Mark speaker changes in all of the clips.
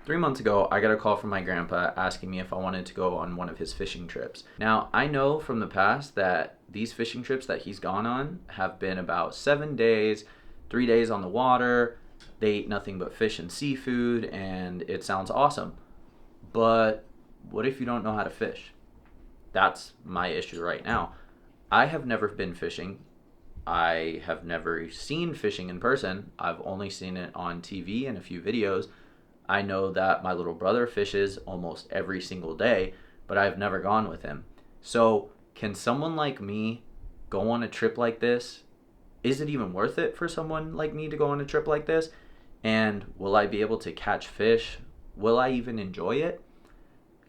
Speaker 1: 3 months ago, I got a call from my grandpa asking me if I wanted to go on one of his fishing trips. Now, I know from the past that these fishing trips that he's gone on have been about 7 days, 3 days on the water. They eat nothing but fish and seafood, and it sounds awesome. But what if you don't know how to fish? That's my issue right now. I have never been fishing. I have never seen fishing in person. I've only seen it on TV and a few videos. I know that my little brother fishes almost every single day, but I've never gone with him. So, can someone like me go on a trip like this? Is it even worth it for someone like me to go on a trip like this? And will I be able to catch fish? Will I even enjoy it?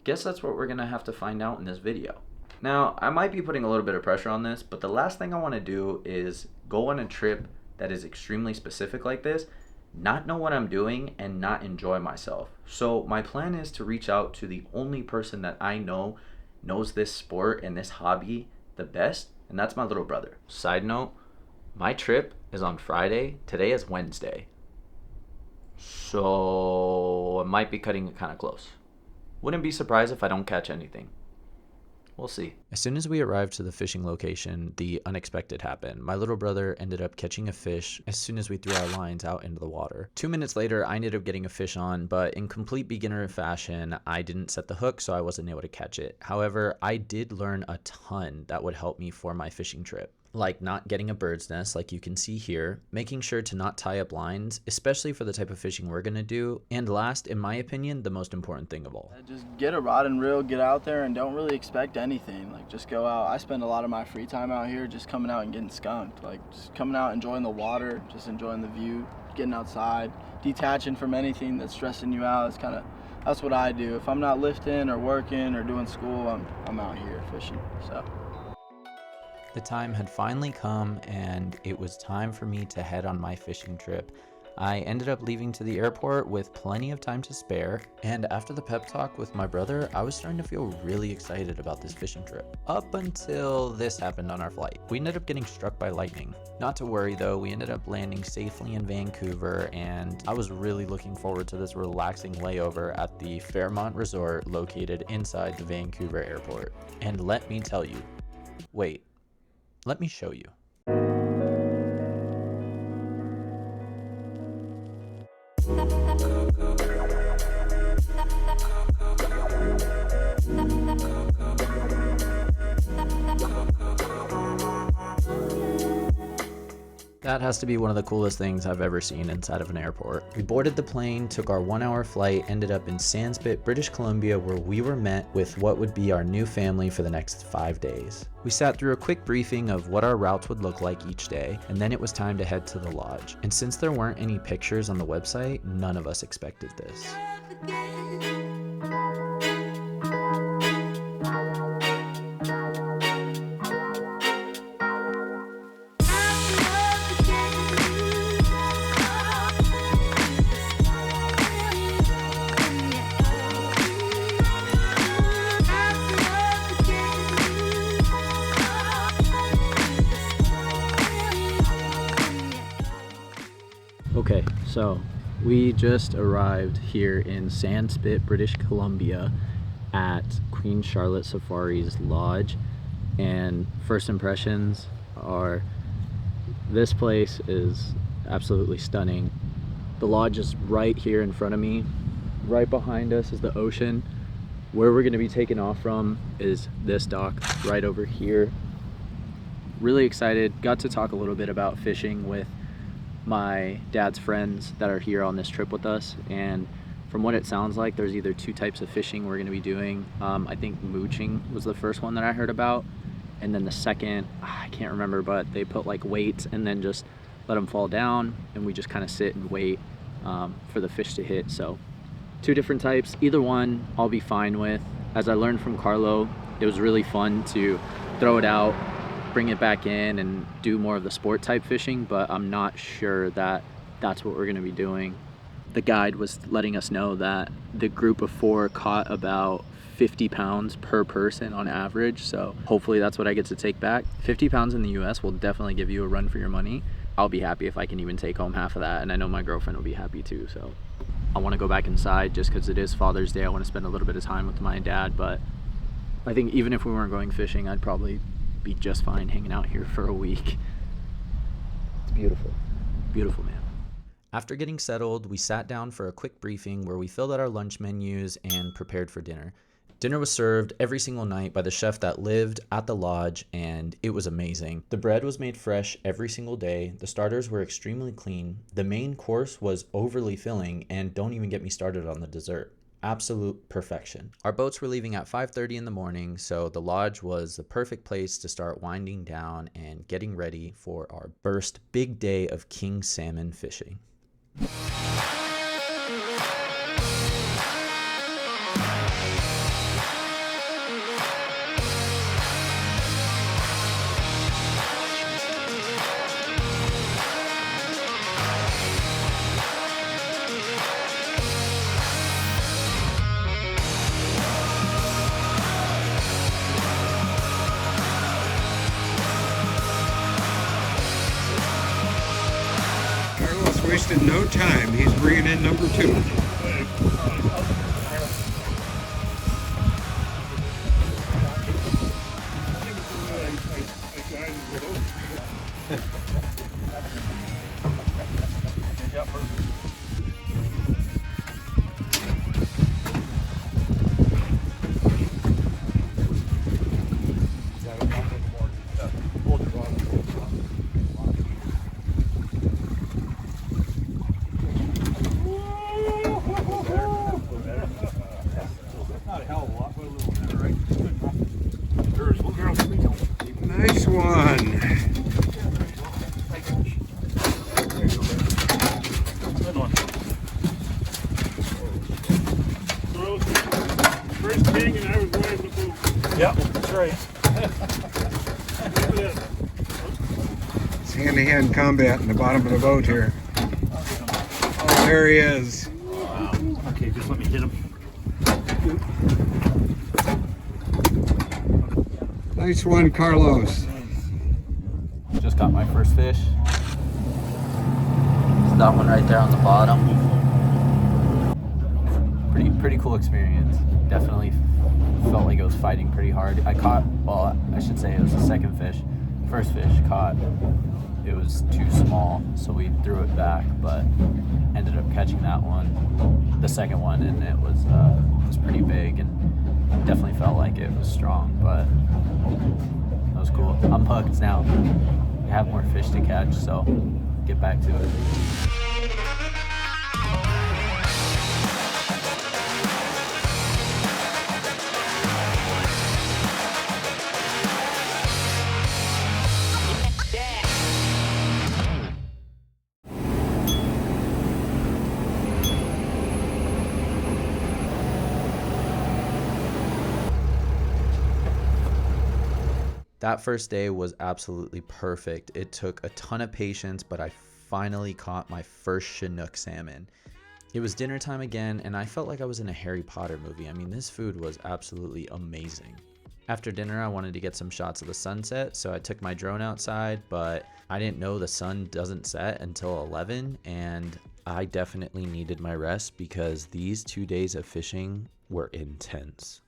Speaker 1: Guess that's what we're gonna have to find out in this video. Now, I might be putting a little bit of pressure on this, but the last thing I want to do is go on a trip that is extremely specific like this, not know what I'm doing, and not enjoy myself. So my plan is to reach out to the only person that I know knows this sport and this hobby the best, and that's my little brother. Side note, my trip is on Friday. Today is Wednesday. So I might be cutting it kind of close. Wouldn't be surprised if I don't catch anything. We'll see. As soon as we arrived to the fishing location, the unexpected happened. My little brother ended up catching a fish as soon as we threw our lines out into the water. 2 minutes later, I ended up getting a fish on, but in complete beginner fashion, I didn't set the hook, so I wasn't able to catch it. However, I did learn a ton that would help me for my fishing trip. Like not getting a bird's nest like you can see here, making sure to not tie up lines, especially for the type of fishing we're gonna do, and last, in my opinion, the most important thing of all.
Speaker 2: Just get a rod and reel, get out there, and don't really expect anything. Like, just go out. I spend a lot of my free time out here just coming out and getting skunked. Like, just coming out, enjoying the water, just enjoying the view, getting outside, detaching from anything that's stressing you out. That's what I do. If I'm not lifting or working or doing school, I'm out here fishing, so.
Speaker 1: The time had finally come, and it was time for me to head on my fishing trip. I ended up leaving to the airport with plenty of time to spare, and after the pep talk with my brother, I was starting to feel really excited about this fishing trip. Up until this happened on our flight. We ended up getting struck by lightning. Not to worry though, we ended up landing safely in Vancouver, and I was really looking forward to this relaxing layover at the Fairmont Resort located inside the Vancouver airport. And let me tell you, wait. Let me show you. That has to be one of the coolest things I've ever seen inside of an airport. We boarded the plane, took our 1-hour flight, ended up in Sandspit, British Columbia, where we were met with what would be our new family for the next 5 days. We sat through a quick briefing of what our routes would look like each day, and then it was time to head to the lodge. And since there weren't any pictures on the website, none of us expected this. Okay, so we just arrived here in Sandspit, British Columbia at Queen Charlotte Safari's lodge, and first impressions are this place is absolutely stunning. The lodge is right here in front of me. Right behind us is the ocean. Where we're going to be taking off from is this dock right over here. Really excited. Got to talk a little bit about fishing with my dad's friends that are here on this trip with us, and from what it sounds like, there's either 2 types of fishing we're going to be doing. I think mooching was the first one that I heard about, and then the second, I can't remember, but they put like weights and then just let them fall down, and we just kind of sit and wait for the fish to hit. So 2 different types. Either one I'll be fine with. As I learned from Carlo, it was really fun to throw it out, bring it back in, and do more of the sport type fishing, but I'm not sure that that's what we're going to be doing. The guide was letting us know that the group of 4 caught about 50 pounds per person on average, so hopefully that's what I get to take back. 50 pounds in the US will definitely give you a run for your money. I'll be happy if I can even take home half of that, and I know my girlfriend will be happy too. So I want to go back inside just because it is Father's Day. I want to spend a little bit of time with my dad, but I think even if we weren't going fishing, I'd probably be just fine hanging out here for a week. It's beautiful. Beautiful, man.
Speaker 3: After getting settled, we sat down for a quick briefing where we filled out our lunch menus and prepared for dinner. Dinner was served every single night by the chef that lived at the lodge, and it was amazing. The bread was made fresh every single day. The starters were extremely clean. The main course was overly filling, and don't even get me started on the dessert. Absolute perfection. Our boats were leaving at 5:30 in the morning, so the lodge was the perfect place to start winding down and getting ready for our first big day of king salmon fishing.
Speaker 4: Wasted no time. He's bringing in number 2. Nice one.
Speaker 5: First king and I was going to the boot.
Speaker 6: Yep, that's right.
Speaker 4: It's hand-to-hand combat in the bottom of the boat here. Oh, there he is.
Speaker 6: Wow. Okay, just let me hit him.
Speaker 4: Nice one, Carlos.
Speaker 1: Just got my first fish. It's that one right there on the bottom. Pretty cool experience. Definitely felt like it was fighting pretty hard. I caught, well, I should say it was the second fish. First fish caught, it was too small, so we threw it back, but ended up catching that one, the second one, and it was pretty big and definitely felt like it was strong, but that was cool. I'm hooked now. I have more fish to catch, so get back to it.
Speaker 3: That first day was absolutely perfect. It took a ton of patience, but I finally caught my first Chinook salmon. It was dinner time again, and I felt like I was in a Harry Potter movie. I mean, this food was absolutely amazing. After dinner, I wanted to get some shots of the sunset, so I took my drone outside, but I didn't know the sun doesn't set until 11, and I definitely needed my rest because these 2 days of fishing were intense.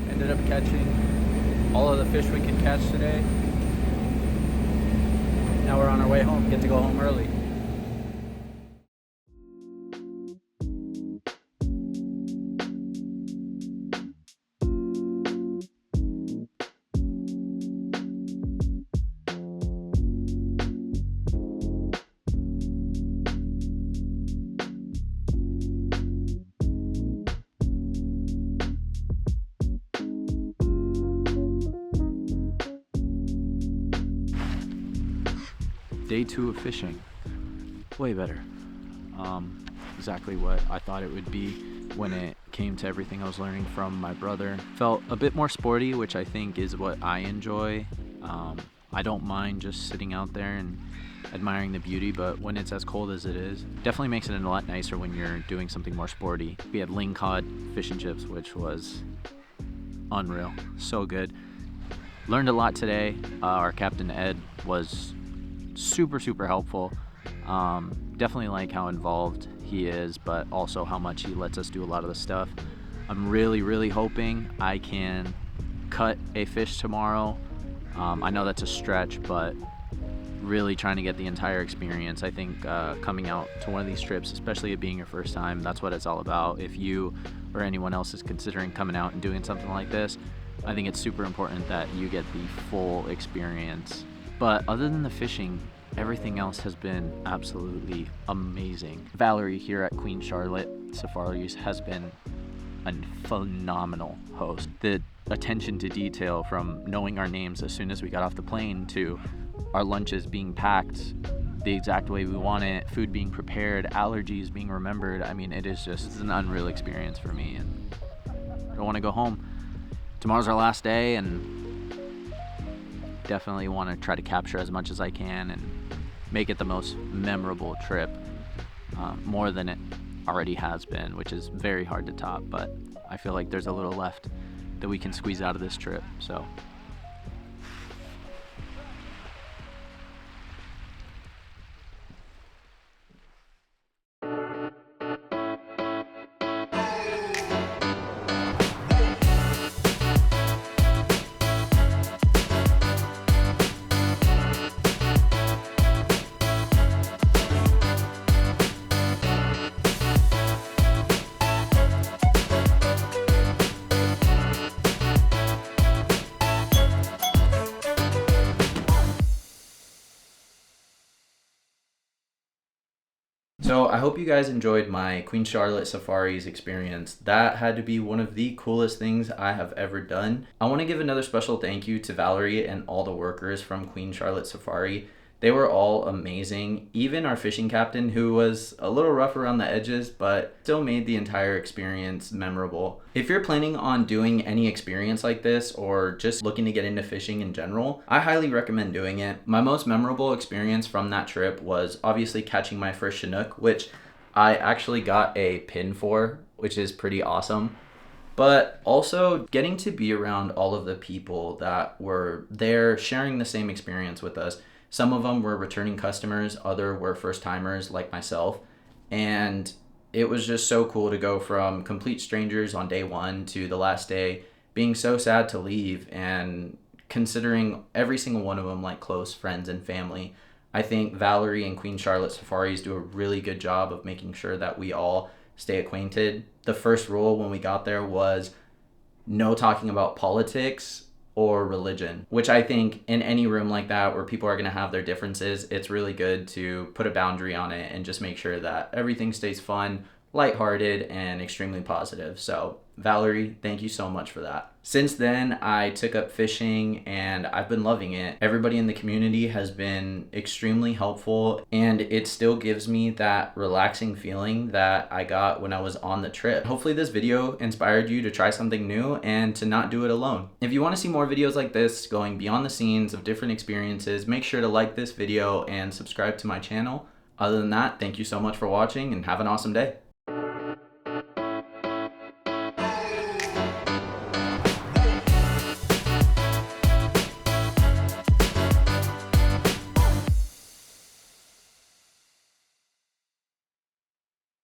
Speaker 1: Ended up catching all of the fish we could catch today. Now we're on our way home. Get to go home early. Day 2 of fishing. Way better. Exactly what I thought it would be when it came to everything I was learning from my brother. Felt a bit more sporty, which I think is what I enjoy. I don't mind just sitting out there and admiring the beauty, but when it's as cold as it is, definitely makes it a lot nicer when you're doing something more sporty. We had ling cod fish and chips, which was unreal, so good. Learned a lot today. Our captain Ed was super helpful. Definitely like how involved he is, but also how much he lets us do a lot of the stuff. I'm really hoping I can cut a fish tomorrow. I know that's a stretch, but really trying to get the entire experience. I think coming out to one of these trips, especially it being your first time, that's what it's all about. If you or anyone else is considering coming out and doing something like this, I think it's super important that you get the full experience. But other than the fishing, everything else has been absolutely amazing. Valerie here at Queen Charlotte Safaris has been a phenomenal host. The attention to detail, from knowing our names as soon as we got off the plane to our lunches being packed the exact way we want it, food being prepared, allergies being remembered. I mean, it's an unreal experience for me, and I don't want to go home. Tomorrow's our last day, and definitely want to try to capture as much as I can and make it the most memorable trip, more than it already has been, which is very hard to top, but I feel like there's a little left that we can squeeze out of this trip. So I hope you guys enjoyed my Queen Charlotte Safaris experience. That had to be one of the coolest things I have ever done. I want to give another special thank you to Valerie and all the workers from Queen Charlotte Safari. They were all amazing. Even our fishing captain, who was a little rough around the edges, but still made the entire experience memorable. If you're planning on doing any experience like this, or just looking to get into fishing in general, I highly recommend doing it. My most memorable experience from that trip was obviously catching my first Chinook, which I actually got a pin for, which is pretty awesome. But also getting to be around all of the people that were there sharing the same experience with us. Some of them were returning customers, other were first timers like myself. And it was just so cool to go from complete strangers on day 1 to the last day being so sad to leave, and considering every single one of them like close friends and family. I think Valerie and Queen Charlotte Safaris do a really good job of making sure that we all stay acquainted. The first rule when we got there was no talking about politics or religion, which I think in any room like that where people are going to have their differences, it's really good to put a boundary on it and just make sure that everything stays fun, lighthearted, and extremely positive. So Valerie, thank you so much for that. Since then, I took up fishing and I've been loving it. Everybody in the community has been extremely helpful, and it still gives me that relaxing feeling that I got when I was on the trip. Hopefully this video inspired you to try something new and to not do it alone. If you want to see more videos like this going beyond the scenes of different experiences, make sure to like this video and subscribe to my channel. Other than that, thank you so much for watching and have an awesome day.